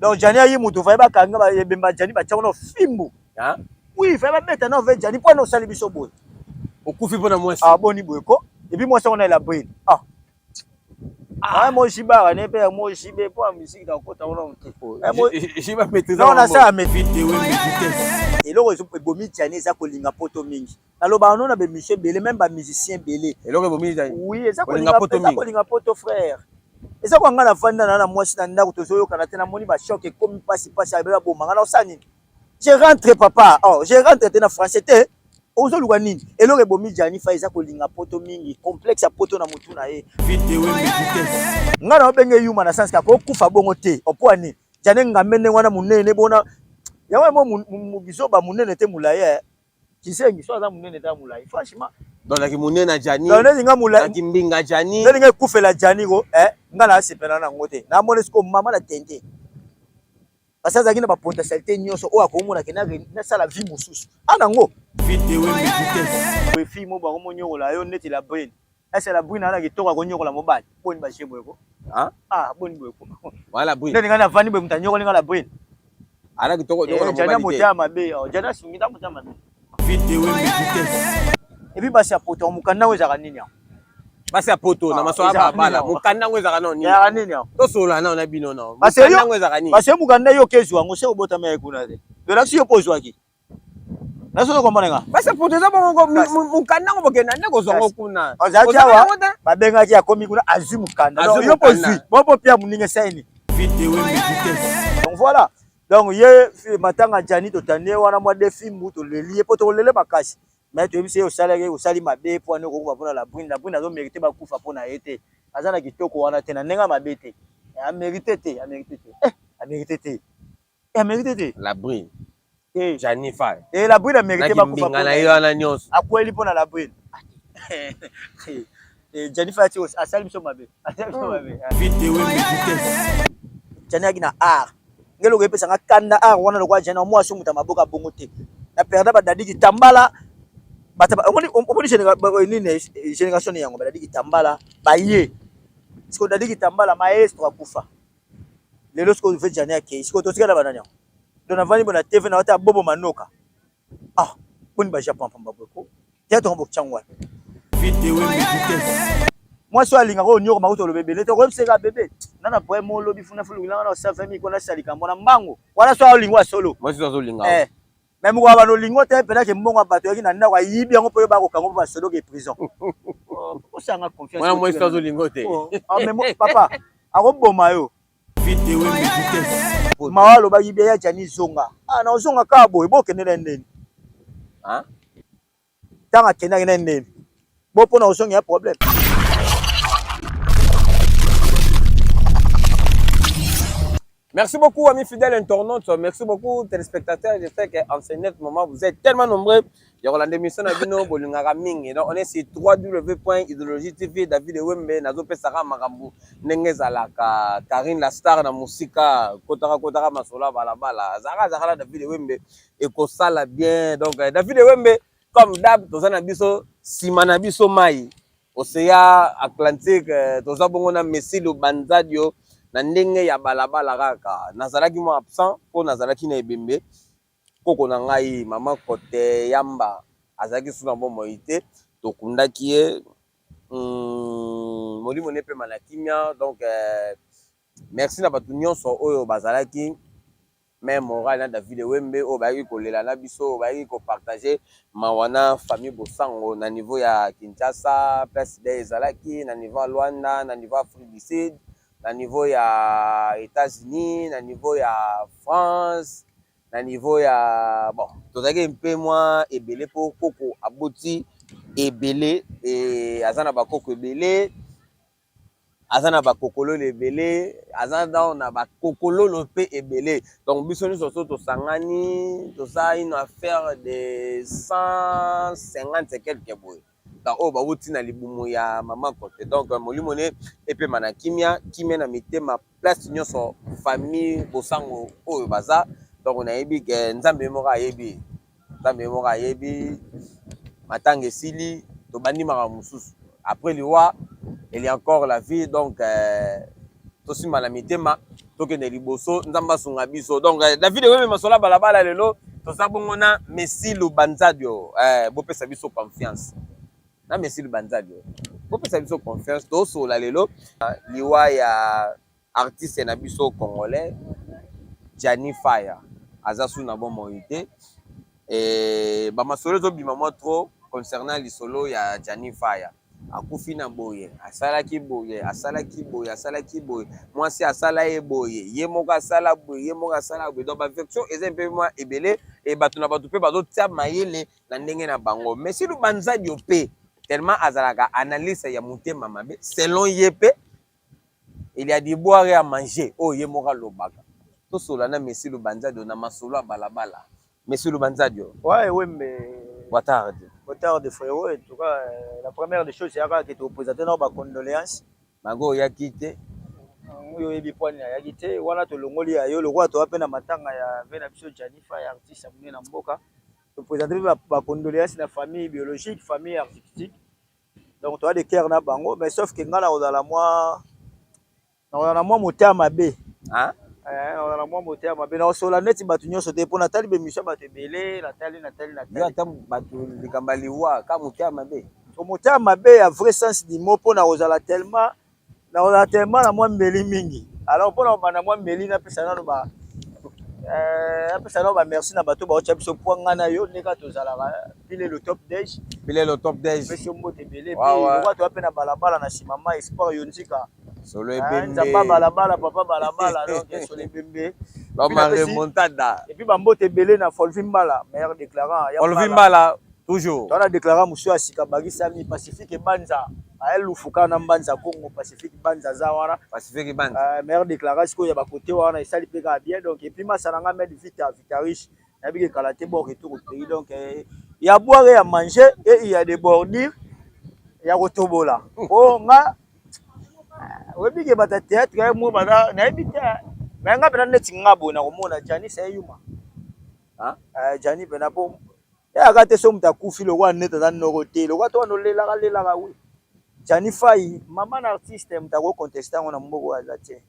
Donc Jani ayi mutu va ba kanga ba yebemba Jani ba tchako no fimbu. Hein? Oui, va ba mettre no ve Jani pour no sali biso boy. Okufi pona moi. Ah boni boy ko. Et puis moi ça on a la brille. Ah. Ah moi shiba ne pe moi shibe pour musique dans kota on on. Je vais mettre ça. Non na ça me vidéo vitesse. Et là ils bomi Jani za ko linga poto mingi. Na lo ba on na be Michel Belé même ba musicien Belé. Et là bomi Jani. Oui, ça ko linga poto frère. Et ça, quand on a fait dans moi, c'est un autre chose qu'on a tenu à mon niveau, choc et comme passe à la bombe. Alors, ça, je rentre, papa. Oh, je rentre dans la France. C'était aux Oluanines. Et là, le bomi Jani Faiza Kolinga Poto Mingi, complexe à Poto na Mutuna. Vidéo, n'a pas bien eu mon sens qu'à Kufa Bongote, au point ni. Jani Gamene, wana Mune, Bona. Yawa Mubiso, Bamune, était moulaye. Qui sait, il soit dans Mune, était moulaye. Franchement. Dans la Mune na Jani. Dans les Moulaye. Kimbinga Jani. Dans les Koufé la Jani, ngala sepela na ngote na mone siko mama la tente parce que zakina ba potentialité nyonso o akomona kena na sala vie mususu ana ngo vidéo vitesse we film ba ko monyola yo neti la brain esa la brain ana kitoka ko nyokola mobile boni ba shebo ko boni boy ko wala brain nani ngana vani be mutanyokola ngala brain ana kitoko nyokola mobile jana mutama be jana singita mutama vidéo vitesse et puis ba sa poto mukanda weza nini ya basi ya poto na maswa ba bala mukanda ngweza kana nini ya nini to sola na ona bino na mukanda ngweza kana nini basi mukanda yo kezwa ngo se obota me kuna de relax yo pozwa ki na so ko mbananga basi ya poto za bongo mukanda ngo bokena ndeko zongo kuna ozajawa babenga ki akomi kuna azu mukanda donc yo pozwi bobo pia muninga saini vidéo vitesse donc voilà donc ye matanga Jani to tande wana mwa defi muto le lié poto lele bakasi. Mais tu sais au salaire au sali mabe pour ne ko ba la brune azo mériter ba kufa pona été azana kitoko wana tena nenga mabete a mérité te la brune Jani Fai la brune a mérité ba kufa pona yana nyonso akweli pona la brune Jani Fai ti asali biso mabe vidéo vitesse Jani agina art ngelo ko pesa ngakanda art wana lokwa Jani mo asu muta maboka bongo te na perda ba dadi kitambala bataba omoni génération yango badadi kitambala baye siko dadi kitambala maestro akufa lelo siko ve Jani ake siko totikala bananya dona vani bona TV na wata bobo manoka boni ba Japon pamba boko ya to mbo changwa vidéo vitesse moi so alinga ko nyoko makuto lo bebe leto ko pseka bebe nana boy mo lobi funa fulu ngana na sa famille ko na salika mbona mbango wala so alingwa solo moi so linga même ko ba no lingo te pena ke mbongo bato yaki na nda kwa yibi yango poyo ba ko kango ba solo ke prison o sanga confiance moi so lingo te mais papa ako boma yo vidéo vitesse mawalo ba yibi ya Jani zonga na zonga ka boy bo kenela ndeni tanga kenela ndeni bo pona osonga ya problème. Merci beaucoup, amis fidèles internautes. Merci beaucoup, téléspectateurs. J'espère qu'en ce net moment, vous êtes tellement nombreux. Il y aura l'émission à Bino, Bolungara Ming. Donc, on est sur www.idéologie.tv. David Wembe, Nazo Pesara Marambu, Nengezalaka, Karine la star na musika, Kotara Masola, Balabala, Zara David Wembe, et Kosala bien. Donc, David Wembe, comme d'hab, Tozana Biso, Simana Biso Mai, Océan Atlantique, Tozabongona Messilo Banzadio. Na ndenge ya balabala kaka nazalaki mo absent po nazalaki na ebembe koko na ngai mama kote yamba azalaki suna bo moite tokundaki ye molimo ne pe manakimia donc merci na batu nyonso oyo bazalaki même moral na David Wembe o bayaki kolela na biso bayaki ko partager mawana famille Bosango na niveau ya Kinshasa place de ezalaki na niveau ya Luanda na niveau ya Afrique du Sud na niveau ya États-Unis, na niveau ya France, na niveau ya bon, tozaki mpe moi ebele po koko aboti ebele et azana ba koko ebele azana ba kokolo ebele azana na ba kokolo pe ebele donc biso ni soso to sangani to ça une affaire de 150 et quelques boy donc oh ba wuti na libumu ya mama kote donc molimo ne epe mana kimia na mitema place nyonso famille Bosango oyo baza donc na yebi ke nzambe moko ayebi matanga esili to bandi maka mususu après liwa il y a encore la vie donc to simala mitema tokende liboso nzamba sunga biso. Donc David we masola balabala lelo to sabongona Messi Lubanzadio bopesa biso confiance. Na Messi Lubanzadio. Bopesa biso confiance to sola lelo liwa ya artiste na biso congolais Johnny Fire. Azasu na bon moité et ba masolo zo bima mo trop concernant lisolo ya Johnny Fire. Akufi na boye asalaki boye mwasi asala ye boye ye moko asala boye donc ba version eza un peu moins ebele et bato na bato pe bazo tia mayele na ndenge na bango. Mais si Lubanzadio pe tellement azalaka analyse ya motema mabe selon ye pe il y a du boire et à manger oh ye moko lobaka to sola na Messi Lubanzadio na masolo balabala. Messi Lubanzadio ouais mais Botard de frérot, en tout cas, la première des choses, c'est que tu opposé dans ma condoléance. Mago ya quitté. Oui, oui, point ya quitté. Voilà, tu l'ongoli ayo, le roi, tu as peine à matanga ya vena biso Johnny Fire, artiste amune na mboka. Tu présenter ma condoléance na famille biologique, famille artistique. Donc tu as des cœurs na bango, mais sauf que ngala ozala moi moteur mabe. Hein? On a moi moteur mabe. Na sola neti batu nyonso te pona tali be mission batu belé, la tali. Yo atam batu likambali wa ka moteur mabe. Au moteur mabe a vrai sens du mot pona ozala tellement na moi mbeli mingi. Alors pona bana moi mbeli na pesa na ba merci na bato ba ocha biso poanga na yo neka tozala pile le top dej. Monsieur Mbote belé pe roi to apena balabala na simama espoir yonzika. Solo ebembe balabala papa balabala donc solo ebembe l'homme remontada et puis bambote belé na Folvimbala meilleur déclarant Folvimbala toujours on a déclaré monsieur asika bagisa mi Pacifique banza a lufuka na banza Congo Pacifique banza zawana Pacifique banza meilleur déclarant siko ya ba côté wana esali peka bien donc et puis masananga med vita riche na biki kalaté bon retour au pays donc il y a boire et à manger et il y a des bordures il y a rotobola oh nga webi ke bata théâtre ya mo bana na ebita nga bana neti ngabo na komona Johnny Sayuma Johnny bena po ya ka te so muta kufi lo kwa neta na norote lo kwa to no lela ka we Johnny Fire mama na artiste muta ko contester ngona mboko azate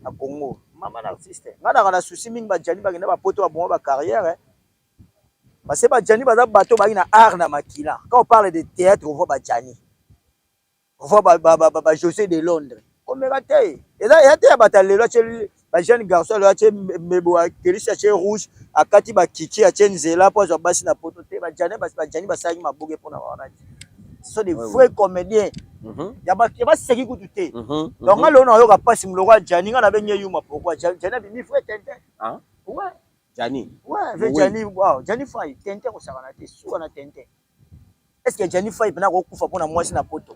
na Congo mama na artiste nga na souci mingi ba Johnny ba kenda ba poto ba bon ba carrière parce que ba Johnny ba bato ba na art na makila quand on parle de théâtre on voit ba Johnny on voit José de Londres comme raté et là il y a des batailles là ba jeune garçon là tu mebo kelisa che rouge akati ba kiki a nzela po zo basi na poto te ba Johnny ba saki maboge pona wana ce sont des vrais comédiens ya ba seki ku tuté donc là on a yo ka passe mlo kwa Johnny nga na benye yuma pourquoi Johnny bi mi frère Tintin ouais Johnny Johnny wow Johnny Fire Tintin ko saka na te suka na Tintin est-ce que Johnny Fire pena ko kufa pona mwasi na poto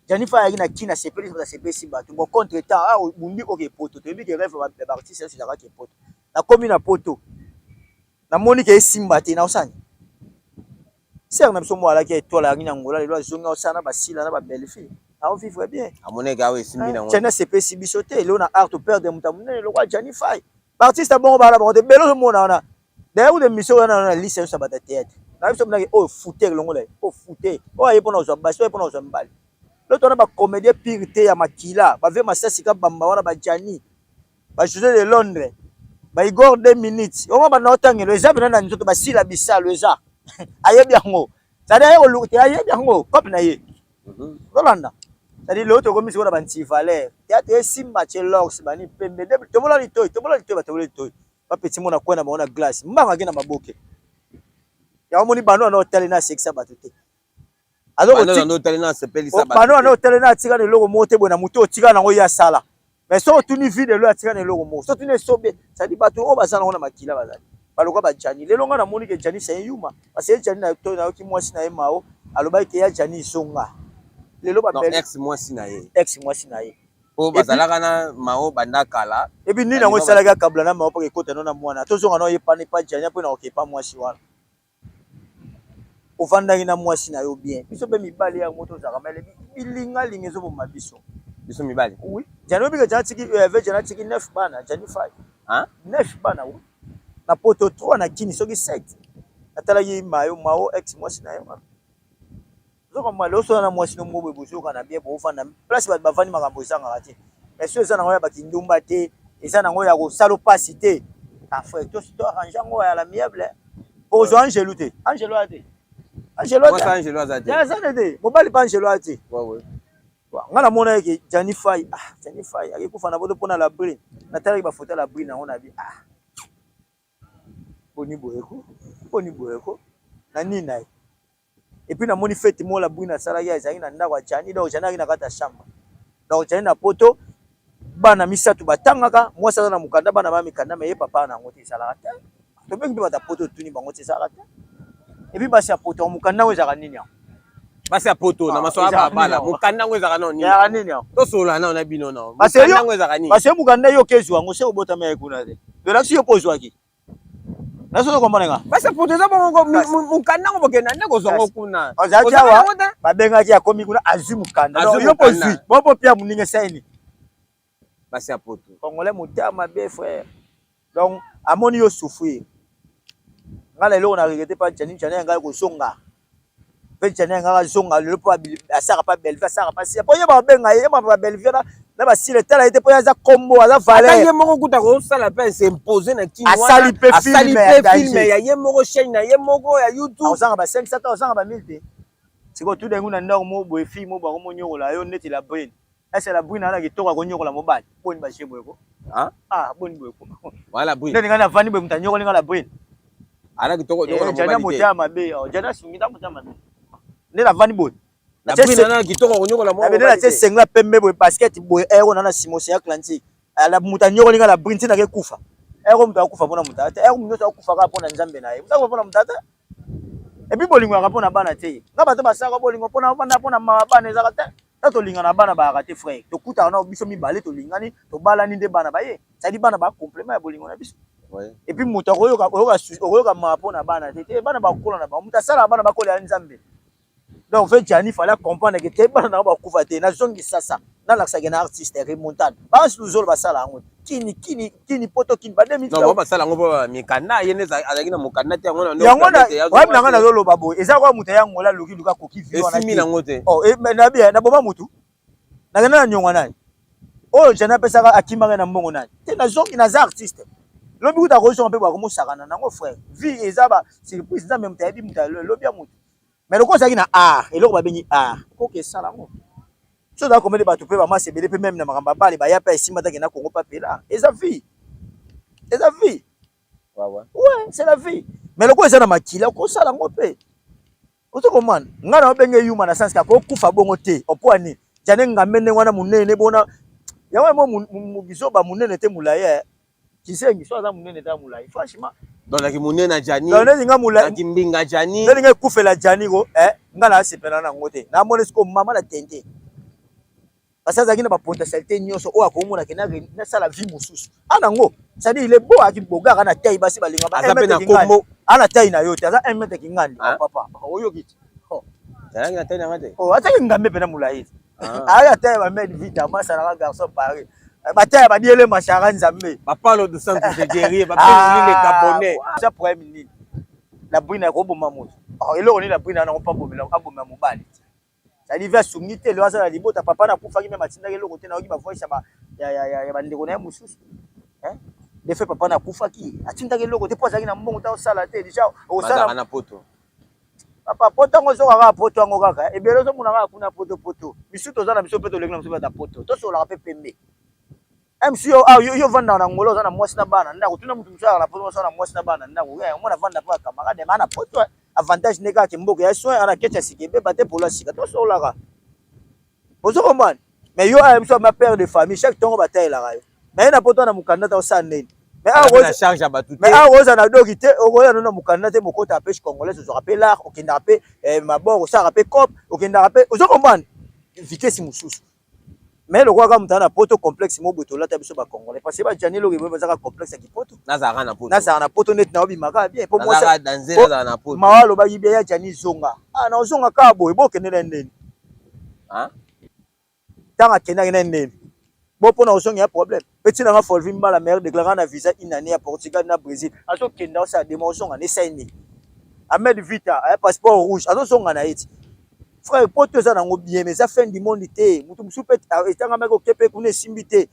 Johnny Fire na kina sepeli ba sepesi bato bon contre temps bumbi OK poto to bi ke rêve ba artiste c'est la ke poto na komi na poto na moni ke simba te na osani ser na biso mo ala ke étoile ngina ngola le zonga osana ba sila na ba belle fille na on vivre bien amone ga we simbi na Johnny sepesi biso te le na art perdre mutamune le kwa Johnny Fire artiste bon ba la bon de belo mo na d'ailleurs de mission na lycée ça ba théâtre na biso na oh fouter longola oh fouter oh aye pona zo baso pona zo mbali l'autre on a ba comédien pirité ya makila ba ve masasi ka bamba wana ba Johnny ba José de Londres ba Igor 2 minutes on ba na otangelo eza bina na nzoto ba sila bisalo eza ayebi yango ça d'ailleurs o lukuti ayebi yango cop na ye Rolanda ça dit l'autre comme si on a ba ntivaleur théâtre esimba che lox bani pembe de to mola litoy ba to litoy ba petit mona kwena ba ona glace mbanga gena maboke ya omoni bano na hotel na sexa batute alors on hotel na sepeli sa bano na hotel na tika ne logo mote bona muto tika nango ya sala mais so tuni vide lo tika ne logo mo so tuni sobe ça dit bato o bazana ona makila bazali baloko ba Johnny lelo nga na moni ke Johnny Sayuma parce que Johnny na to na ki mwasi na ye mao aloba ke ya Johnny songa lelo ba belle ex mwasi na ye po bazalaka na mao banda kala et puis ni nango salaka kabla na mao pa ke kota na mwana to zonga no ye pa ne pa Johnny po na ke pa mwasi wana ovandaki na mwasi na yo bien biso pe mibali ya moto zaka mele bilinga lingezo bo mabiso biso mibali oui Johnny bi ke Johnny tiki 9 bana Johnny Fire 9 bana wo na poto 3 na kini soki 7 atala yi mao ex mwasi na yo zoko malo so na mwasi no mobo bozo kana bien bo vanda place ba bavani makambo zanga ati mais so za na ya bakindumba te Et ça, nango ya ko salo pasité. Ah frère, toi arrangeant ngo ya l'amiable. Pozo Angelo te. Angelo ate. Angelo ate. Angelo ate. Ya ça te. Mobali pa Angelo ate. Ouais. Ngana mona ke Jani Fay. Ah, Jani Fay. Aki kufa na bodo pona la brine. Na tala ba photo la brine na on a bi. Ah. Boni boyeko. Na nina. Et puis na moni fête mo la brine na sala ya ezali na ndako ya Jani. Donc Jani na kata chambre. Donc Jani na poto bana misatu batangaka mwasi aza na mukanda bana ba mikanda me ye papa na ngote sala te. To bengi bata poto tuni bango te sala te. Et puis basi ya poto mukanda ngo ezaka nini ya? Basi ya poto na maso aba bala mukanda ngo ezaka nini? Ya nini ya? To sola na bino na. Mukanda ngo ezaka nini? Basi mukanda yo kezwa ngo se obota me kuna te. De la si yo pozwa ki. Na so ko mbanenga. Basi poto za bongo mukanda ngo bokena ndeko zongo kuna. Ozacha babenga ki akomi kuna azu mukanda. Yo pozwi. Bobo pia muninge saini. Basi ya poto. Congolais motama be frère. Donc amoni yo souffrir. Ngala lelo na regretter pas Jani ngala ko songa. Pe Jani ngala songa le po asaka pas belle asaka pas si. Po ye ba benga ye ba belle vie na ba si le tala était po ya za combo za valeur. Ye moko kuta ko sala pe s'imposer na kini wana. Asali pe film ya ye moko chaîne na ye moko ya YouTube. Osanga ba 500 osanga ba 1000 te. Siko tout dengu na ndako mo boy fille mo ba ko mo nyokola yo neti la brain. Est-ce la brune na kitoka ko nyokola mobali boni ba shebo ko boni boyeko wala brune nani ngana vani boy mutanyoko linga la brune ala kitoko nyokola mobali jana motama be jana sungita motama ne la vani boy la brune na kitoko ko nyokola mobali na te senga pembe boy basket boy ero na simose ya Atlantique ala mutanyoko linga la brune tina ke kufa ero muta kufa pona mutata ero munyoto kufa ka pona nzambe na ye mutako pona mutata et puis bolingo ka pona bana te ngaba to basaka bolingo pona bana ezaka te. To lingana bana ba raté frère to kuta na biso mibale to lingani to balani nde bana ba ye ça dit bana ba complément ya bolingo na biso et puis muta oyoka mapo na bana te bana ba kola na ba muta sala bana ba kola ya nzambe donc fait Jani fallait comprendre que te bana na ba kufa te na zongi sasa na laksa gena artiste remontada ba suzolo ba sala ngo kini poto kini ba 2000 non ba sala ngo ba mikanda yene azaki na mukanda te yango na wa na ngana lolo babo eza kwa muta yango la loki luka koki vivre na simi ngo te na bien na boma mutu na ngana nyongwa nani Jana pesa akimanga na mbongo nani te na zongi na za artiste lobi kuta ko zonga pe ba ko musakana nango frère vie eza ba surprise za même tayebi muta lobi ya mutu mais loko zaki na eloko ba bengi ko ke sala ngo so da komele ba to pe ba ma sebele pe même na makamba bali ba ya pa esima ta kena Congo pa pela eza vie ouais c'est la vie mais loko eza na makila ko sala ngo pe oto komana ngana obenge yuma na sens ka ko kufa bongo te opwani jane ngamene wana munene bona yawe mo bisoba munene te mulaye kisengi so aza munene ta mulaye franchement donc la munene na Jani donc ninga mulaye kimbinga Jani ninga kufela Jani ko ngala asepela na ngote na monesko mama la tente parce que azaki na ba potentialité nyonso o akomona ke na sala vie mususu anango ça dit il est beau akiboga kana taille basi balinga ba azape na kombo ana taille na yote aza 1 mètre kingandi papa oyo kiti tala na taille na ngate ataki ngambe pena mulayi aya taille ba med vite masala ka garçon paré ba taille ba diele machara nzambe ba parle de centre de guerrier ba bengi les gabonais ça pourrait minute la brune ko boma moto eloko ni la brune na ko pa bomela ka bomela mobali ça dit va sungite le wasa la libota papa na kufa ki même atinda ke loko te na oki ba voice ya ba ndeko na mususu de fait papa na kufa ki atinda ke loko te poza ki na mbongo ta osala te déjà osala na poto papa poto ngo zo ka poto ngo kaka e belo zo muna ka kuna poto misuto za na biso peto lenga misuto ta poto to so la pe pembe MCO yo vanda na ngolo za na mwasi na bana ndako tuna mtu msala na poto so na mwasi na bana ndako mwana vanda pa camarade mana poto avantage neka ke mboko ya soin ana kecha sikebe bate pola sika to so la ka bozo komani mais yo MCO ma père de famille chaque tongo bataille la ka mais na poto na mukanda ta osana nini mais charge à batute mais roza na dokite okoya no mukanda te mokota pêche congolaise zo rappel l'art okenda rappel mabor ça rappel cop okenda rappel ozo komani vitesse mususu mais le roi comme na poto complexe mo botola ta biso ba congolais parce que ba Jani lo rebo bazaka complexe ki poto nazara na poto net na obi maka bien pour moi ça danser na poto mawalo ba yibe ya Jani zonga na zonga ka boy bo kenela ndeni tanga kenela ndeni bon pour nous il y a problème petit na Folvi mbala mère déclarant na visa une année à Portugal na Brésil azo kenda sa démonstration en essayer Ahmed Vita un passeport rouge azo songa na eti frère poto za nango bien mais ça fin du monde té mutu musupe etanga meko kepe kuna simbité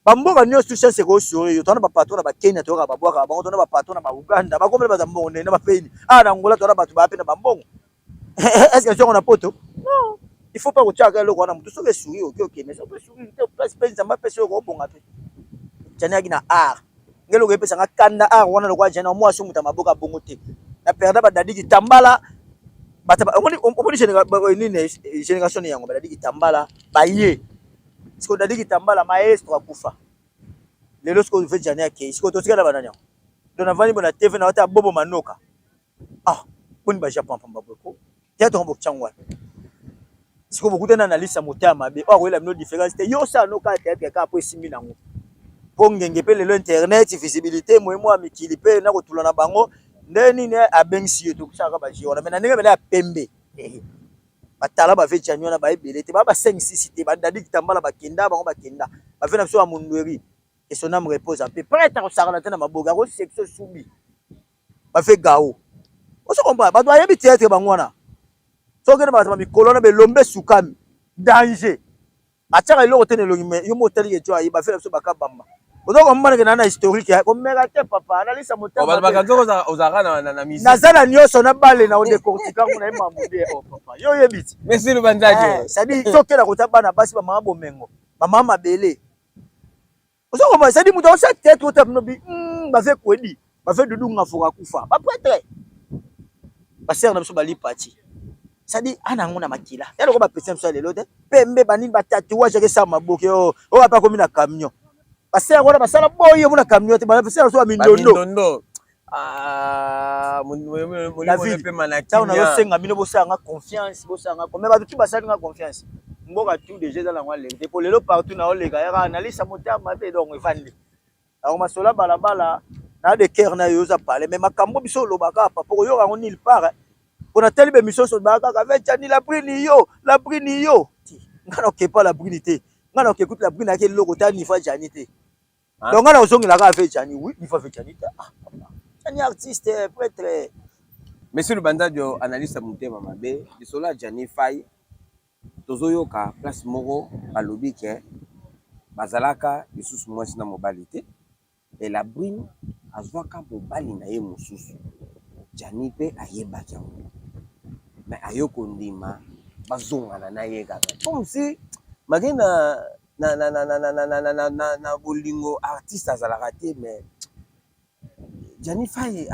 Bamboka nyonso chance ko suri yo tona ba patron na ba Kenya to ka ba bwaka ba tona ba patron na ba Uganda ba komela ba zambongo na ba peni na Angola tona ba tu ba pena bambongo. Est-ce que on a poto? Non. Il faut pas que tu ailles le roi na mutu so ke suri ok mais so ke suri te place pe nzamba pe so ko bonga pe. Jani agina art. Ngelo ko pesa ngakanda art wana lo kwa jana mo asu muta maboka bongo te. Na perda ba dadi kitambala. Bata omoni génération yango ba dadi kitambala ba ye. Siko dadi kitambala maestro akufa. Lelo siko fe jani ake siko to tika na bananya. Dona vani bona TV na wata bobo manoka. Ah, boni ba Japon pamba boko. Ya to mbok changwa. Siko bokuta na analyse motama be. Oh, wela no différence te. Yo sa no ka tete ka po simi nango. Pongenge pe lelo internet visibilité moi mikili pe na ko tulana bango. Ndeni ne abengsi to kusaka ba jiona. Mena ndenge mena pembe. Batala ba fe chanyo na ba ebele te ba 5 6 te ba dadi kitambala ba kenda bango ba kenda. Ba fe na so amundweri. Et son âme repose en paix. Prête à s'arrêter dans ma boga, section soubi. Ba fait gao. On se comprend. Ba doit y avoir théâtre bangwana. So que ba mi colonne be lombe sukami. Danger. Ataka ilo otene lo yime, yo moteli ke joa, ba fait so baka bamba. Ozo ko mbana ke na historique ya. Ko mega te papa, analyse motema. Ba kanzo ozaka na misi. Nazana nyoso na bale na ode kortika nguna imambude oh papa. Yo yebiti. Merci le bandaje. Ça dit so que la kotaba na basi ba mama bomengo. Ba mama bele. Ozo ko ça dit muta o sa tête o tap no bi ba fait kwedi ba fait dudu ngafuka kufa ba prêtre ba ser na biso bali parti ça dit ana ngona makila ya ko ba pesa mso lelo te pembe bani ba tatouage ke sa maboke o ba komi na camion ba ser ko ba sala boye mo na camion te ba pesa so mindondo la vie pe manaki na yo senga mino bo sanga confiance bo sanga ko me ba tuti ba sanga confiance mboka tout déjà dans la wale te pour lelo partout na olega ya analyse motama pe donc evandi alors masola balabala na de cœur na yo za parler mais makambo biso lobaka papa ko yo rango nil part on a tellement de mission sur baka avec Jani la brini yo ngana ke pas la brinité ngana ke écoute la brina ke loko ta ni fa Jani te donc ngana osongi la ka avec Jani oui il faut avec Jani te Jani artiste prêtre monsieur le bandajo analyse motema mabe bisola Jani Fai tozoyoka place moko alobi ke bazalaka lisusu mwasi na mobali te et la brune azwaka mobali na ye mosusu Jani pe ayebaki yango mais ayoko ndima bazongana na ye kaka comme si mage na bolingo artiste azalaka te mais Jani Fai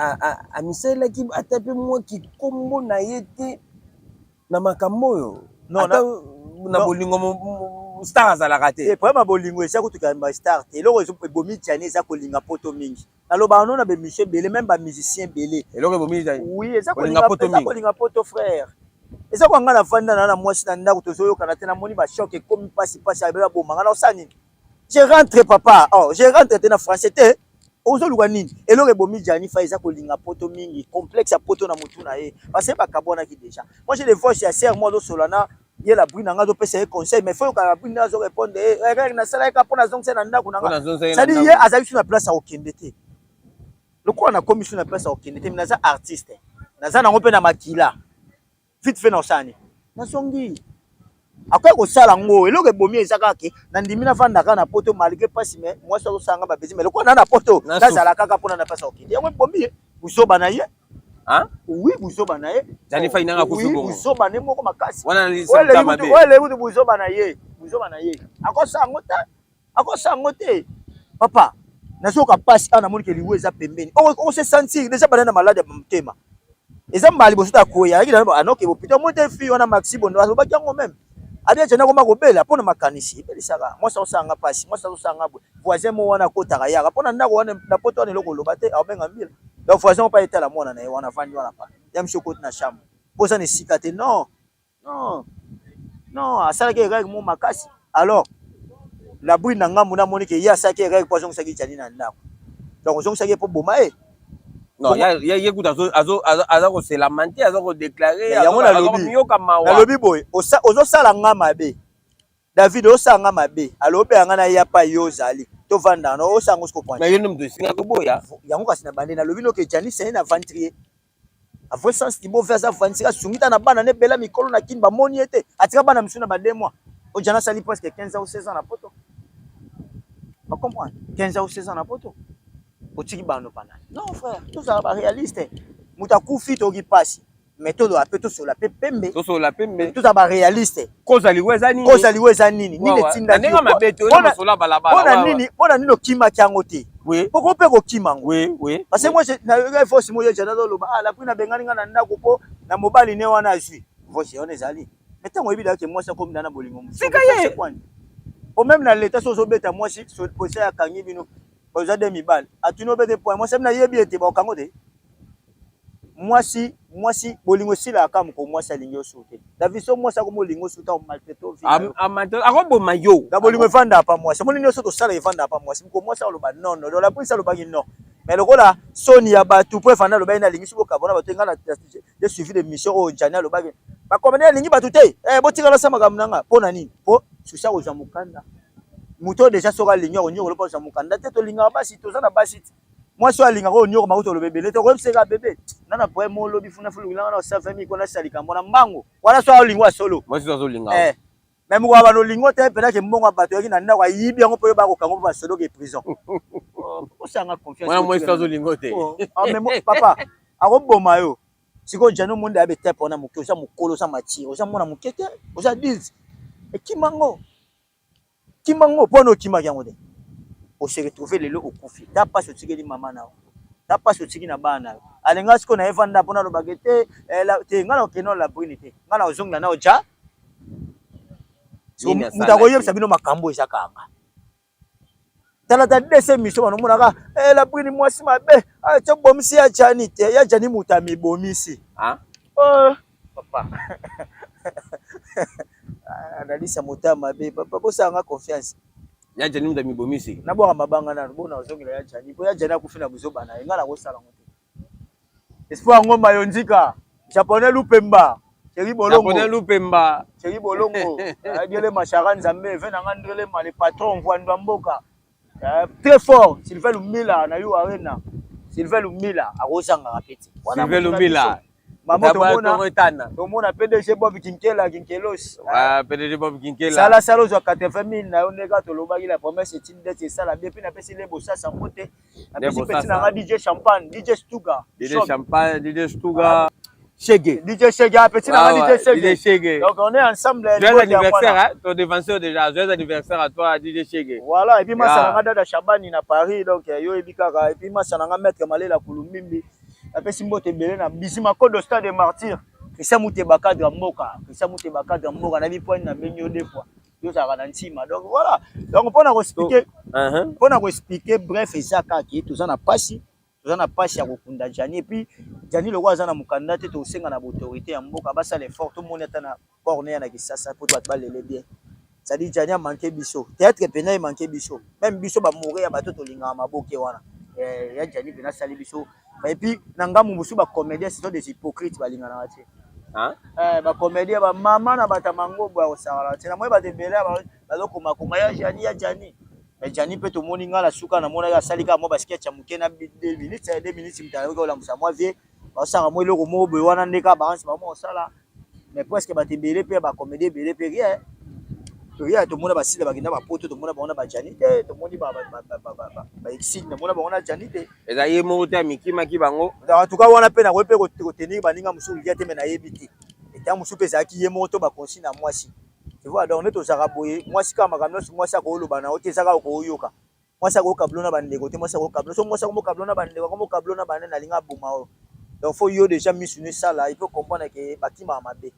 amisalaki ata mpe mwa kikombo na ye te na makambo oyo non na bolingo star azalaka te problème bolingo eza kutuka ba star te eloko ebomi Jani eza kolinga poto mingi naloba no na be Michel Belé même ba musicien belé eloko ebomi Jani oui eza kolinga poto frère eza ko ngana fanda na mwasi na ndako tozoyoka te na moni ba choc ekomi pasi abela bomanga na osani je rentre papa oh je rentre te na français te ozoluka nini eloko ebomi Jani Fai eza kolinga poto mingi complexe ya poto na mutu na ye parce que bakabona ki déjà moi j'ai des fois chez sœur moi do solana ye la brune nga zo pesa conseil mais faut que la brune zo répondre na sala ka pona zongse na ndako na nga ça dit ye azali sur la place à okende te le quoi na commission na place à okende te mais naza artiste naza na ngope na makila vite fait na osani na songi akoya kosala ngo eloko ebomi ezaka ke na ndimi na vandaka na poto malgré pasi mais moi ça osanga ba bezi mais le quoi na poto nazala kaka pona na place à okende yango ebomi busoba na ye hein oui busoba na ye Jani Fai nanga kusubongo oui busoba ne moko makasi wana ni santa mabe wele butu busoba na ye akosango te papa nasoka pasi ana moni ke liwe eza pembeni on se sentir déjà banana malade ya motema eza mbali bosuta koya yaki na anoke bopita monte fi wana maxi bondo azobaki yango même adia jana ko makobela pona makanisi belisaka moi ça osanga pasi moi ça osanga voisin mo wana kotaka yaka pona ndako wana na poto wana eloko loba te abenga mbila donc voisin pas été la mona na wana vandi wana pa ya mshoko na chambre posa ne sikate non asala ke règle mo makasi alors la brune na ngambu na moni ke ya saki règle poison saki Jani na ndako donc on saki po boma non ya kuta azo c'est la mentir azo déclarer azo miyoka mawa alobi boy ozo sala ngama be David osanga mabe alobe anga na ya pa yozali to vanda no osanga usko point mais yendo mto singa ko boya yango kasi na bande na lobi no ke Jani c'est na ventrier a vrai sens qui bo faire ça ventrier sungita na bana ne bela mikolo na kin ba moni ete atika bana msuna ba 2 mois o Jana sali presque 15 ans ou 16 ans na poto Vous comprenez? 15 ans ou 16 ans na poto. Otiki bano pana. Non frère, tout ça va réaliste. Mutakufi togi passe. Mais tout doit peut sur la pembe. Tout sur la pembe. Tout ça va réaliste. Koza liweza nini? Koza liweza nini? Nini tinda. Ndenge mabeto na masola balabala. Bona nini okima kyango te. Oui. Poko pe ko kimango. Oui, oui. Parce que moi na force mo yejana lo ba la pina bengani nga na ndako po na mobali ne wana azui. Voici on ezali. Mais tango ebida ke moi ça comme dana bolingo. C'est quoi? Au même na l'état so beta moi si so poser ya kangi bino. Oza de mibal. Atuno bete point moi sem na yebi ete ba kango de. Moi si bolingo sila akam ko moi ça lingo sauter. La vision moi ça comme bolingo sauter au maltraito vie. Akombo mayo. La bolingo vanda pas moi. C'est mon lingo sauter sala vanda pas moi. C'est ko moi ça lo ba non non. La prince lo ba non. Mais le là Sony ya ba tout pour fanda lo ba na lingi suko kabona ba tenga na de suivi de mission au Jana lo ba. Ba komene lingi ba tuté. Botika la sama kamnanga. Pona nini? Po susha ko zamukanda. Muto déjà sera lignor on nyoro pas zamukanda te to linga ba si to za na ba si. Moi so alinga ko nyoro makuto lo bébé. Le to ko seka bébé. Nana po mo lo bifuna fulu linga na sa famille ko na salika mona mbango. Wala so alinga solo. Moi so linga. Même ko ba no lingo te pe na ke mbongo bato yaki na ndako yibi yango po ba ko kango ba solo ke prison. O sanga confiance. Moi so lingo te. Mais papa, ako boma yo. Siko jano monde abe te pona muke osa mukolo sa mati. Osa mona mukete, osa diz. E kimango. Kimango pono kimaki yango de. O se retrouver lelo okufi. Ta pas o tigeli mama na. Ta pas o tigi na bana. Alenga siko na evanda pona lo bagete, te ngala okeno la brinité. Ngala ozonga na oja. So mutako yebisa bino makambo ezakanga. Tala ta dese miso bano monaka la brini mwasi mabe acha bomisi ya jani te ya jani mutami bomisi. Papa. Analisa mutama be papa bosanga confiance. Ya jani mutami bomisi. Na bwa mabanga na bona ozongela ya jani. Po ya jani akufina buzoba na ngala ko sala ngote. Espoir ngomba yonzika. Japonais Lupemba. Chéri Bolongo. Japonais Lupemba. Chéri Bolongo. Adiele Machara Nzambe, vena ngandrele ma le patron Vwandwa Mboka. Très fort, Sylvain Lumila na yu arena. Sylvain Lumila arosanga rapeti. Sylvain Lumila. Maman tomona PDG Bob Kinkelos. PDG Bob Kinkela. Sala salo zo 80,000 na yo ndeka to lobaki la promesse est une dette sala bien puis na pesi le bossa sans côté. Na pesi petit na DJ Champagne, DJ Stuga. DJ Champagne, DJ Stuga. Shege. DJ Shege, petit na DJ Shege. Donc on est ensemble. Joyeux anniversaire, hein? Ton défenseur déjà. Joyeux anniversaire à toi, DJ Shege. Voilà, et puis moi ça dada Chabani na Paris donc yo ebikaka et puis moi ça nga mettre Malela Kulumbimbi. Après Simbote Belé na Bisima Code au stade des martyrs. Christian Mouteba cadre Mboka. Christian Mouteba cadre Mboka na bi point na benyo deux fois. Yo ça na ntima. Donc voilà. Donc pour na expliquer pour na expliquer bref et ça kaki tout ça na passi. Tout ça na passi ya kokunda Jani et puis Jani le roi za na mukanda te to senga na autorité ya Mboka basa l'effort tout monde est na corner na kisasa pour toi balele bien. Ça dit Jani a manqué biso. Théâtre pena manqué biso. Même biso ba mourir ya bato to linga maboke wana. Ya Jani pena sali biso. Et puis nangamu musu ba comédien ce sont des hypocrites ba linga na ati. Ba comédien ba mama na bata mangobo ya osala. Tena moi ba debela ba lokoma koma ya Jani. Mais Jani peut to moninga la suka na mona ya salika mo basket ya muke na 2 minutes mtana ko la musa moi vie. Ba sanga moi loko mo bo wana ndeka ba ansi ba mo osala. Mais presque ba tebele pe ba comédien belé pe rien. Rien to mona ba sila ba kinda ba poto to mona ba ona ba Jani te to moni ba exit na mona ba ona Jani te. Eza ye mo te mikima ki bango. En tout cas wana pe na ko pe ko tenir ba ninga musu liate me na yebiti. Et tant musu pe za ki ye mo to ba konsi na mwasi. Tu vois donc on est aux araboye mwasi kama kamno mwasi ko loba na ote saka ko yoka. Mwasi ko kablona ba ndeko te mwasi ko kablo so mwasi ko kablona ba ndeko ko kablona ba na linga buma. Donc faut yo déjà missionner ça là, il faut comprendre que bakima mabe.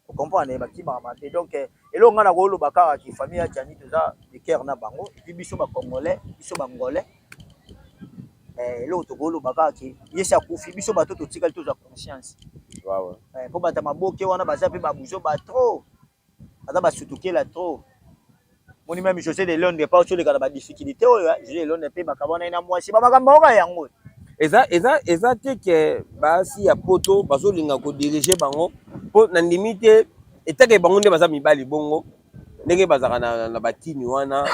Vous comprenez bakima mabe. Donc et là on a ko loba ka ki famille ya Jani tout ça de cœur na bango et puis biso ba congolais, biso ba ngolais. Là to ko loba ka ki yesa kufi biso ba to tikal to za conscience. Waaw. Pour bata maboke wana baza pe ba buzo ba trop. Ada ba sutuke la trop. Moni même José de Londres pas sur les cas de difficulté José de Londres pe bakabona ina mwasi ba makambo ka yango. Eza te ke basi ya poto bazo linga ko diriger bango po na limite etake bango nde baza mibali bongo ndenge bazaka na batini wana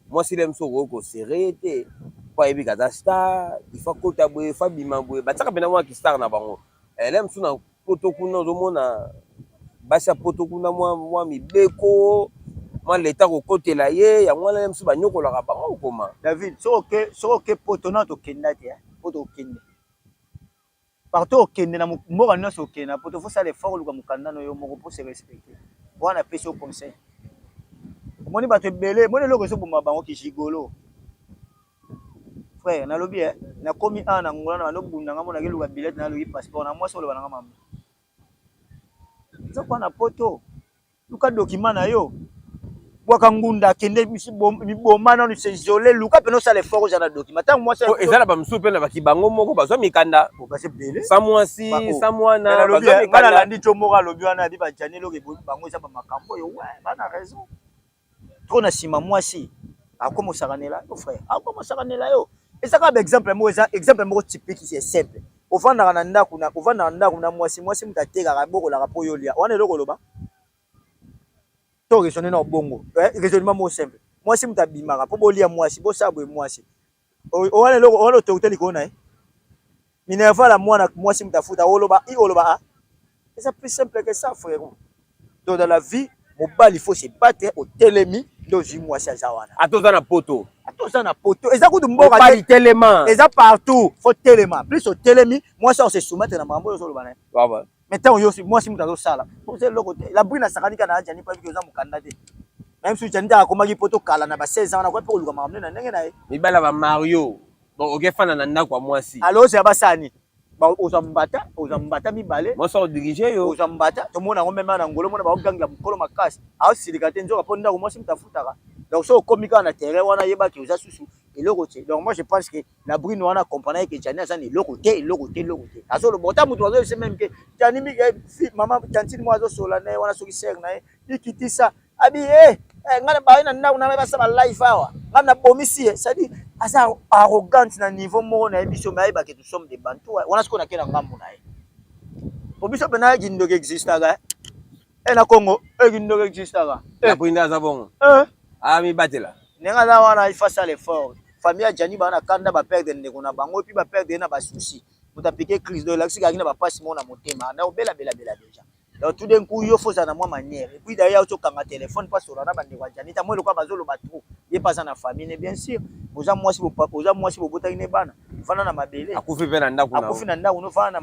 mwasi le mso ko serré te po ebi kaza star il faut ko tabwe fa bima bwe bataka pena mwa ki star na bango le mso na poto kuna zo mona basi ya poto kuna mwa mibeko moi l'état ko côté là yé ya ngwana même si ba nyoko la ba comment David so OK potona to kenda te poto kende partout au kende na mboka nyonso okenda poto faut ça l'effort luka mukanda no yo moko pour se respecter wana pesi au conseil moni bato belé moni loko so boma bango ki jigolo frère na lobi na komi ana ngona na bunda ngamo na ke luka billet na luki passeport na moi so lo bananga mama zo kwa na poto luka document na yo bwaka ngunda kende mi bomana ni se isoler luka peno ça l'effort za na document tant moi ça ezala ba msupe na bakibango moko bazwa mikanda base belé sa mwasi sa mwana bazwa mikanda na ndi chomoka lobi wana di ba janelo ke bango za ba makambo yo ouais bana raison trop na sima mwasi akomo sakanela yo frère akomo sakanela yo et ça comme exemple mo typique c'est simple ovanda na ndaku na mwasi mutateka boko la rapo yo lia wana eloko loba to raisonner na bongo raisonnement mo simple mwasi mutabimaka po bolia mwasi bo sabwe mwasi wana eloko wana autorité likona minerva la mwana mwasi mutafuta oloba c'est plus simple que ça frère. Donc dans la vie mobile il faut se battre au telemi dozi mwasi azawana atoza na poto eza kudu mboka pas telema eza partout faut telema plus au telemi mwasi on se soumettre na mambo yo solo bana baba maintenant yo mwasi mutazo sala pour c'est loko la brina sakanika na ajani pa bikoza mukanda te même si jani ta komaki poto kala na ba 16 ans na kwa pe koluka mamne na ndenge na ye mibala ba Mario bon okefana na ndako mwasi alors c'est abasani ba ozambata mibale moi so diriger yo ozambata to mona ngombe na ngolo mona ba ganga mukolo makasi a silika te nzoka po ndako mwasi mutafutaka donc so komika na terrain wana yeba ki oza susu eloko te donc moi je pense que la brune wana comprendre que jani azani eloko te azo lo bota mutu azo se même que jani mi maman tantine moi azo sola na wana soki ser na ikitisa abi ngana ba ina ndako na ba saba life awa ngana bomisi ça dit asa arrogante na niveau moko na biso mais ba que nous sommes des bantous wana siko na kena ngambo na ye bobiso pena gindo ke existaka na Congo gindo ke existaka la brune aza bongo mi batela nenga za wana il faut ça l'effort famille ya jani bana kanda ba perdre ndeko na bango puis ba perdre na ba souci mutapike crise de l'axi kakina ba passe mona motema na obela déjà donc tout d'un coup yo faut ça na moi manière et puis d'ailleurs to kanga téléphone pas sur na bande kwa jani ta moi le kwa bazolo batro ye pas na famille bien sûr oza moi si bo botaki ne bana fana na mabele akufi pe na ndako no fana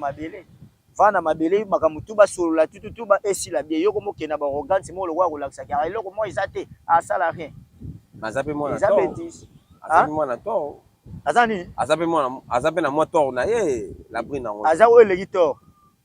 na mabele makamutu ba solo la tutu ba esila bien yo komo kena ba arrogance mo le kwa relaxa car eloko mo ezate a sala rien azape mo na to azape mo na to azani azape na mo to na ye la brune na ngo azawo eleki to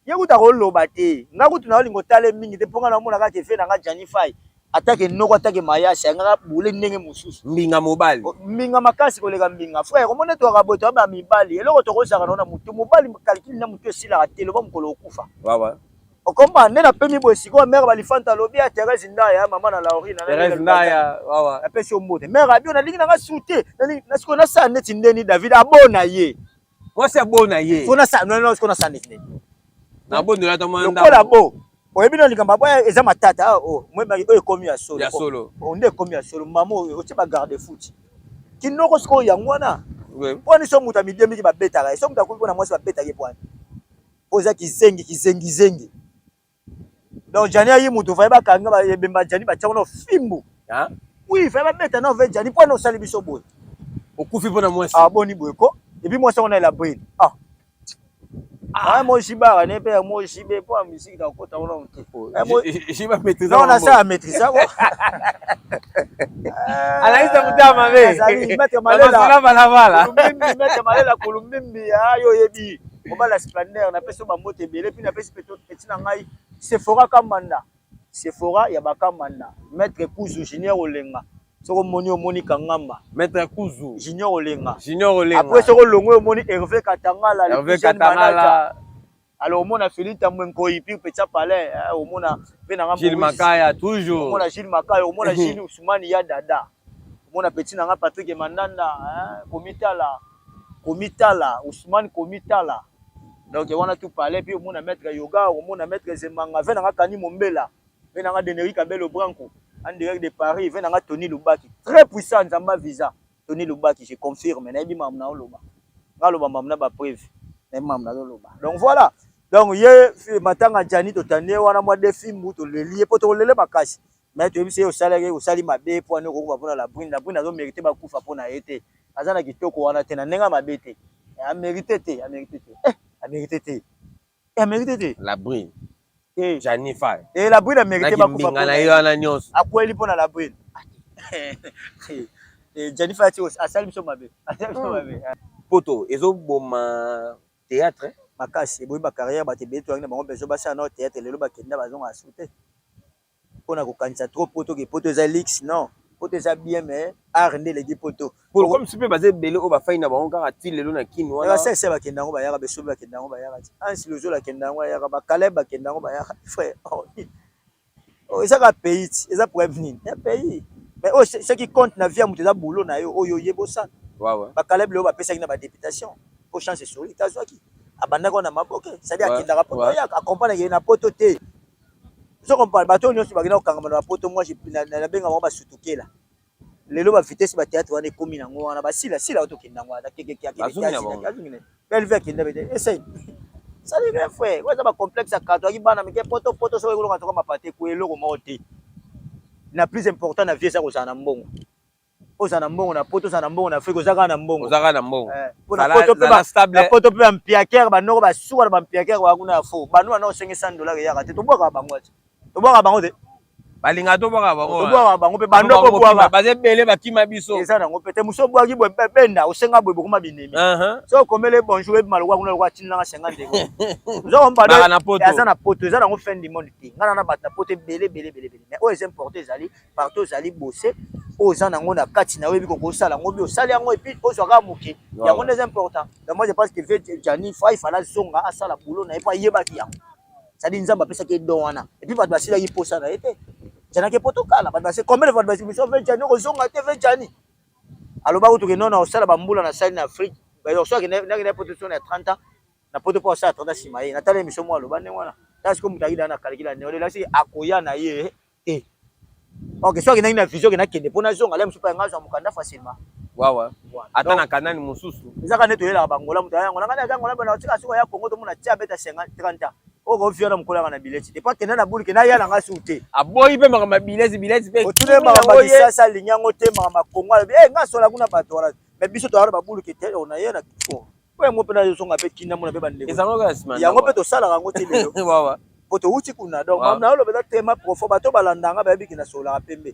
ye kuta ko loba te nga kutu na olingo tale mingi te ponga na mona ka ke fe na nga janify atake noko atake mayasi nga bule ndenge mususu mbinga mobali mbinga makasi koleka mbinga frère omone to akaboto ba mibali eloko to ko saka na mutu mobali calcul na mutu esila ka telo ba mukolo okufa baba okomba nde na pemi boye sikoyo mare balifanta lobi ya Thérèse Ndaya mama na Laurine Thérèse Ndaya wawa apesi omote mare abio nalingi nanga sute na sikoyo nasala neti ndeni David abona ye mwasi abona ye fona sa non sikoyo nasala neti ndeni na bondo la tamanda lokola bo oyebi no likambo boya eza matata mweba oyo ekomi ya solo onde ekomi ya solo mama oyo otie ba garde foot kinoko sikoyo yango wana poni so muta midemi ki babetaka so muta kuliko na mwasi babetaka pwani poza kizengi donc jani ayi mutu va ba kanga ba yebemba jani ba tshona fimbu oui va ba beta no ve jani pwani osali biso boye okufi pona mwasi boni boye ko et puis moi ça on a la brune moi jiba ne pe moi jibe po musique da kota ona mtefo jiba maîtriser non na ça maîtriser alaisa mutama be azali mettre malela mettre malela kulumbimbi ayo yebi obala splendeur na peso ba mote belé puis na peso petit na ngai Sephora Kamanda Sephora ya bakamanda maître Kuzu Junior Olenga soko moni omoni kangamba maître Kuzu Junior Olenga après soko longo omoni Hervé Katangala alors omona Philippe Mwenko ipi petit palais omona pe na ngamba Gilles Makaya toujours omona Gilles Makaya omona Gilles Ousmane ya dada omona petit na nga Patrick Mandanda Komitala Ousmane Komitala donc wana tout palais puis omona maître yoga omona maître Zemanga ve na nga Kani Mombela ve na nga Deneric Kabelo Branco en direct de Paris ve na nga Tony Lubaki très puissant Nzamba Visa Tony Lubaki je confirme na yebi mamna oloba ngaloba mamna ba preuve na mamna oloba donc voilà donc ye matanga jani to tande wana mwa defi muto lelie poto lele makasi mais tu sais au salaire au sali mabe pour ne ko ba la brune azo mériter ba kufa pour na été azana kitoko wana te na nenga mabe te a mérité te a mérité te a mérité te la brune eh Janifa et la brune a mérité ba kufa pour na yo na nyos akweli pour na la brune et Janifa ti a sali biso mabe poto ezo boma théâtre makasi boyi ba carrière ba te beto ngina bango bezo ba sa na théâtre lelo ba kenda bazonga asute pona ko kanisa trop poto ke poto za lix non poto za bien mais art nde legi poto pour comme si peut baser belé o ba faina bango kaka ti lelo na kini wana ba se ba kenda ngo ba yaka beso ba kenda ngo ba yaka ansi lozo la kenda ngo yaka ba Caleb ba kenda ngo ba yaka frère oh ça ka pays ça pour venir un pays mais oh ce qui compte na vie a mutu za boulot na yo oyo yebo ça ouais ba Caleb le ba pesa na ba députation pour chance sur lui tazwaki abanda ko na maboke ça dit akenda rapport yaka accompagner na poto te. Je comprends. Bateau nyonso bagina okanga na poto moi na benga mo ba sutukela. Lelo ba vitesse ba théâtre wana ekomi nango wana ba sila auto kenda ngwa keke azungine. Belle vie kenda bete. Essaye. Ça dit bien frère. Wa za ba complexe akato aki bana mike poto so ekolo ngatoka mapate ku eloko mo te. Na plus important na vie ça ko sana mbongo. Ozana mbongo na poto sana mbongo na Afrique ozaka na mbongo. Ozaka na mbongo. Na poto pe ba mpiakere ba noko ba suka ba mpiakere wa kuna fo. Ba no na $500 ya kate to boka bango. To boka bango te. Balinga to boka bango. To boka bango pe bando ko boka. Baze bele ba kima biso. Eza na ngo pete muso boka ki bo benda osenga bo bokuma binemi. So komele bonjour be malwa kuna kwa tinanga 50 €. Zo mbado. Eza na poto eza na ngo fin du monde te. Ngana na bata poto bele. Mais o est importé zali partout zali bosser. Ozan nango na kati na webi ko sala ngo bi osali yango et puis ozwaka muke. Yango c'est important. Donc moi je pense que Jani il fallait zonga asala boulot na epa yebaki yango. Ça dit nzamba pesa ke don wana et puis bato basila ki posa na été jana ke poto kala bato basé combien de fois bato biso fait Jani ko zonga te fait Jani aloba ko to ke non na osala ba mbula na sali na Afrique ba yo so ke na position na 30 ans na poto po sa 30 simaye na tala mission mo aloba ne wana parce que mutaki dana kalikila ne olela si akoya na ye ok so ke na vision ke na kende pona zonga le msupa ngazo mukanda facilement wawa ata na kanani mususu ezaka neto yela bangola mutu ayango na kana yango na bana otika siko ya Congo to muna tia beta 50 30 oko fiona mukola na bileti te pas tena na bulu ke na yala nga sute aboyi pe makama bileti pe otune makama bisasa linyango te makama Congo nga sola kuna bato wala mais biso to ba bulu ke te ona yena ko we mo pena yo songa pe kinda muna pe bande ezango ka sima yango pe to sala ngo te lelo wawa poto uti kuna donc na lo beta tema profo bato balandanga ba biki na sola pembe.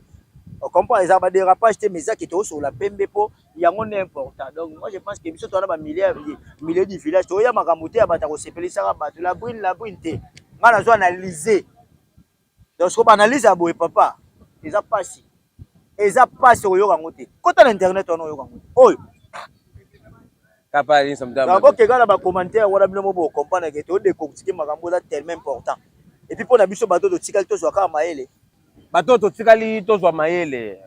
On comprend les arbres dérapage mais ça qui est sur la PMB po yango n'est important. Donc moi je pense que biso to na ba milieu du village to ya makamuté ya bata ko sepelisa ka bato la brune te ngana zo analyser. Donc ce qu'on analyse à boye papa eza pasi oyo kango te kota na internet on oyo kango oyo kapali sometimes donc ke gala ba commentaire wala bino mo bo comprendre que to décortiquer makambo za tellement important et puis pour na biso bato to tikali to zo ka maele bato totikali tozwa mayele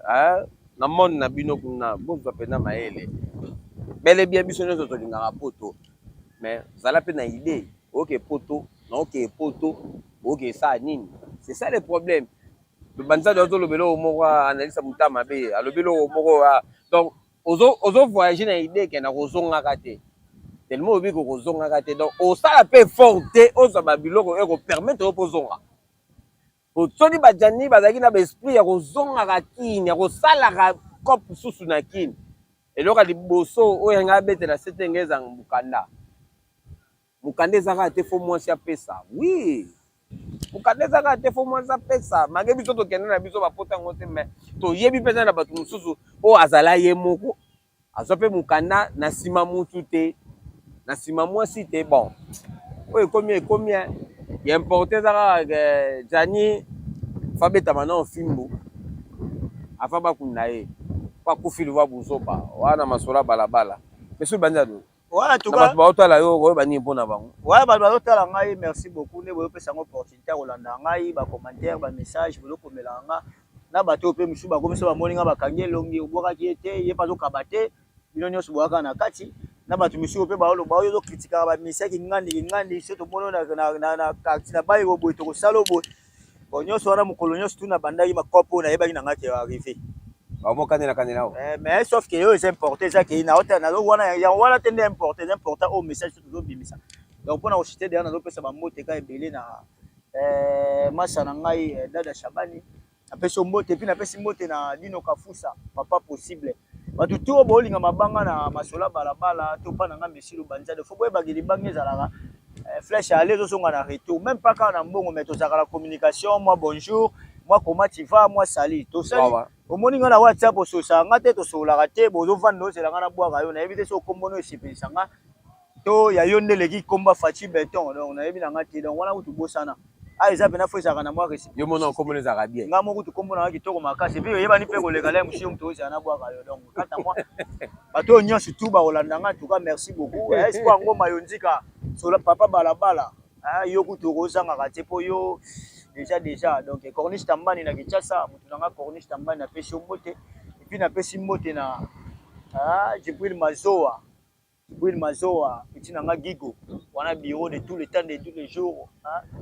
na monde na bino kuna bozwa pena mayele bele bien biso nyonso tolingaka poto mais zala pe na idée oke poto na oke poto oke sa nini c'est ça le problème banza do tolobelo moko analyse muta mabe alobelo moko donc ozo voyager na idée ke na kozonga kate tellement obi ko kozonga kate donc osala pe forte ozwa ba biloko e ko permettre opozonga Soni bajani bazaki na esprit ya kozonga kini ya kosala kop susu na kini eloka liboso oyo nga betela setengeza mukanda ezaka te fo mwasi ya pesa oui mukanda ezaka te fo mwasi ya pesa mage biso to kende na biso bapota ngote mais to yebi pesa na batu mususu o azala ye moko azwa pe mukanda na sima mutu te na sima mwasi te bon oyo ekomi ya importe zaka Jani fabeta mana fimbo afa bakunda ye pa kufili wa buzoba wana masola balabala mesu banjado voilà tout cas ba otala yo ko bani mpona bango ouais ba otala ngai merci beaucoup ne boyo pesa ngo opportunité ko landa ngai ba commentaire ba message bolo komela nga na bato pe misu ba komiso ba moninga ba kange longi oboka ki ete ye pa zo kabate bino nyonso boaka na kati na bato misu pe ba olo ba yo kritika ba misaki ngandi soto mono na kati na bayi go boito ko salo bo nyonso wana mokolo nyonso tuna bandaki makopo na yebaki na ngaki arrivé ba kanela mais sauf que yo c'est importé ça que na hôtel na wana ya wana tende importé important au message tout bimisa donc pour na citer derrière na pesa ba mote ka ebele na masa na ngai dada Shabani apesi mbote puis napesi mbote na Dino Kafusa papa possible batu to bolinga mabanga na masola balabala to pa nanga mesilu banzade fo boye bagili bangi ezalaka flèche aller zo songa na retour même pas quand na mbongo mais to zakala communication moi bonjour moi comment tu vas moi salut to sali au moninga na WhatsApp so sanga te to so la raté bozo vando c'est la ngana bwa yo na éviter so kombono esipi sanga to ya yonde leki komba fachi beton donc na yebi na ngati donc wana utu bosana ah eza pena fo ezaka na mwa recipe yo mona kombono ezaka bien nga moko tu kombono kitoko makasi puis yeba ni pe koleka la mushi mtu oza na bwa yo donc kata moi bato nyonso tout ba olanda nga en tout cas merci beaucoup est-ce que ngoma yonzika so la papa balabala ah yo kutu kozanga kate po yo déjà donc Corniche Tambani na Kinshasa mutu nanga Corniche Tambani na pesi mbote et puis na pesi mbote na Jibril Mazoa petit nanga Gigo wana bureau de tout le temps de tous les jours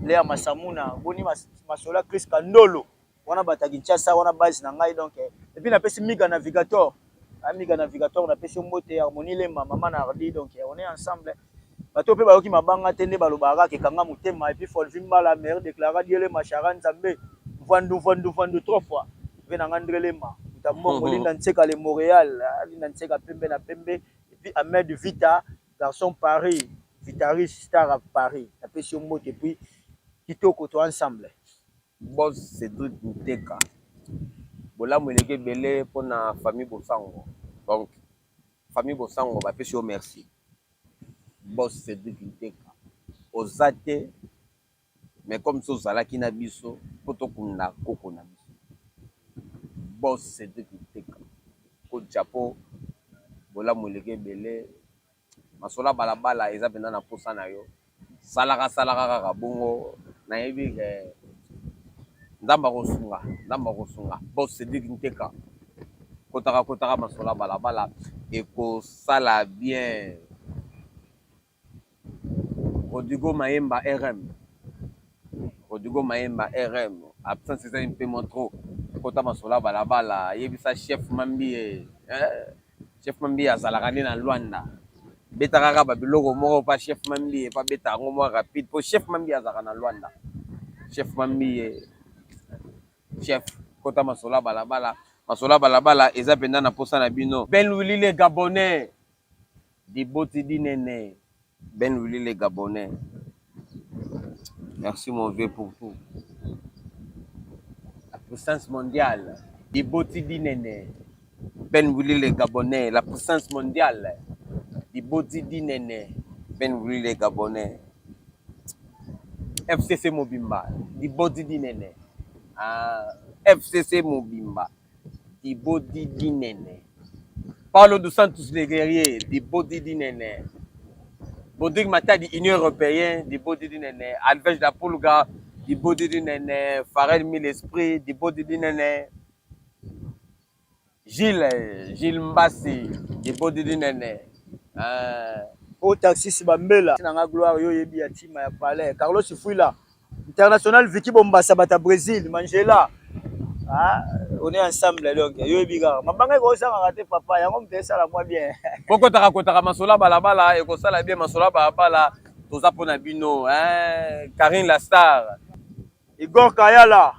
Léa Masamuna boni masola Chris Kandolo wana bata Kinshasa wana base na ngai donc et puis na pesi Miga Navigator na pesi mbote Harmonie Lemba maman na Ardi donc on est ensemble bato pe bayoki mabanga tende balobaka ke kanga mutema et puis Folvimba la mère déclara Diele Machara Nzambe vandu 3 fois vena ngandrelema utambo linda nseka le Montréal linda nseka pembe na pembe et puis Ahmed Vita garçon Paris guitariste star à Paris la pesi moto et puis kitoko to ensemble boss Cédric Nteka bola mweleke belé pour na famille Bosango donc famille Bosango ba pesi merci boss Cédric Nteka ozate mais comme ça ozalaki na biso poto kunda koko na biso boss Cédric Nteka ko chapeau bola mweleke belé masola balabala eza pena na posa na yo salaka kaka bongo na yebi ke ndamba kosunga boss Cédric Nteka kotaka masola balabala et ko sala bien Rodrigo Maemba RM absence c'est un peu moins trop kota masola balabala yebisa chef Mambi azalaka na Luanda beta kaka ba biloko moko pa chef Mambi pa beta ngo rapide po chef Mambi azalaka na Luanda chef Mambi chef kota masola balabala eza penda na posa na bino Ben Willy le Gabonais di boti di nene Ben Willy le Gabonais merci mon vieux pour tout la puissance mondiale di boti di nene Ben Willy le Gabonais la puissance mondiale di boti di nene Ben Willy le Gabonais FCC Mobimba di boti di nene FCC Mobimba di boti di nene Paulo dos Santos les guerriers di boti di nene Bodrigue Mata di Union Européenne di boti di nene Alvej da Pulga di boti di nene Farel Mille Esprit di boti di nene Gilles Mbassi di boti di nene o taxi Bambela nanga gloire yo yebi ya tima ya palais Carlos Fuila international Vicky Bombassa bata Brésil Mangela on est ensemble donc yo yebi ga mabanga ko sanga raté papa yango mtesa la moi bien poko taka masola balabala e ko sala bien masola balabala toza pona bino Karine la star Igor Kayala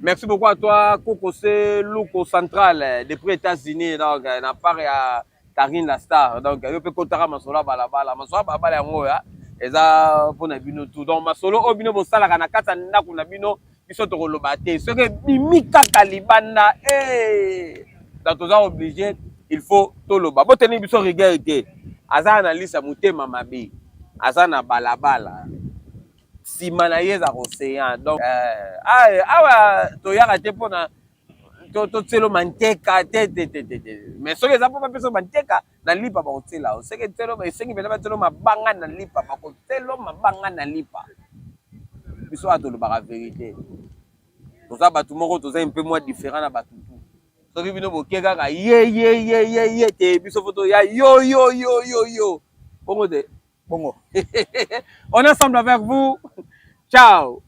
merci beaucoup à toi Koko c'est Luko Central depuis États-Unis donc na part ya Karine la star donc yo pe kotaka masola balabala yango ya eza pona bino tout donc masolo o bino bosalaka na kata ndako na bino biso to koloba te soki bimi kaka libanda donc toza obligé il faut toloba boteni biso rigueur te aza na lisa mutema mabe aza na balabala sima na ye eza océan donc awa toyaka te mpona totselo manteka te mais soki eza mpo bapeso manteka na lipa bakotsela soki esengi pena batselo mabanga na lipa bakotselo mabanga na lipa biso awa tolobaka vérité toza bato moko toza mpe mwa différent na bato tu soki bino boke kaka ye te biso fo toya yo bongo te bongo on est ensemble avec vous ciao